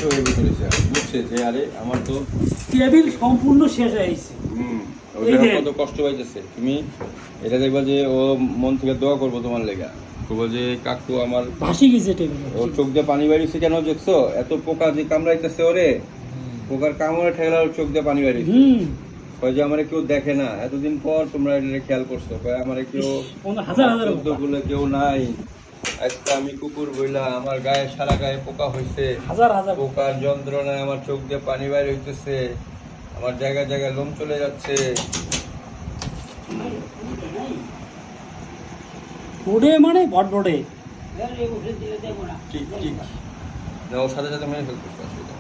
হয়ে গেছে, বুঝছে যে আরে আমার তো টেবিল সম্পূর্ণ শেষ হয়ে গেছে। ওটা কত কষ্ট পাইতেছে। তুমি এটা দেখবা যে ও মন থেকে দোয়া করবো তোমার লেগা, বলবো যে কাকু আমার ভাসি গেছে টেবিল, ওর চোখ দিয়ে পানি বেরিয়েছে কেন দেখছো, এত পোকা যে কামড়াইতেছে ওরে, পোকার কামড়ে ঠেলা ওর চোখ দিয়ে পানি বেরিয়েছে। কয় যে আমার কেউ দেখে না, এতদিন পর তোমরা এটা খেয়াল করছো, কয় আমার কেউ হাজার হাজার গুলো কেউ নাই, আজকে আমি কুকুর বইলা আমার গায়ে সারা গায়ে পোকা হয়েছে, হাজার হাজার পোকার যন্ত্রণায় আমার চোখ দিয়ে পানি বাইর হইতেছে, আমার জায়গায় জায়গায় লোম চলে যাচ্ছে। বড়ে মানে ভট বড়ে ঠিক ঠিক না, ওর সাথে সাথে মেরে ফেলতেছে, অসুবিধা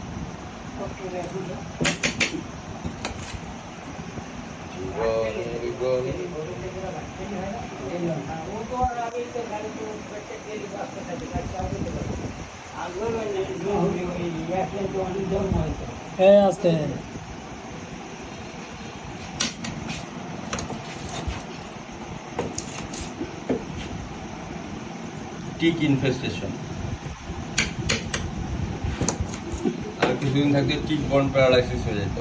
আস্তে টিক ইনফেস্টেশন। আর কিছুদিন থাকতে টিক বর্ন প্যারালাইসিস হয়ে যেত।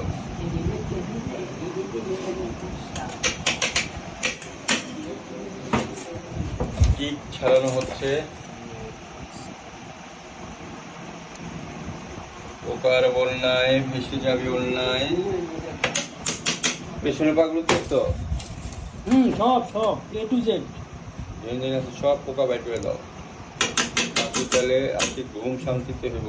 টিক ছাড়ানো হচ্ছে, পোকার বন্যায় ভেসে যাবে অন্যায়। পেছনে পাগুলো তো সব সব এ টু জেড সব পোকা বাইর করে দাও, তাহলে আজকে ঘুম শান্তিতে হইব।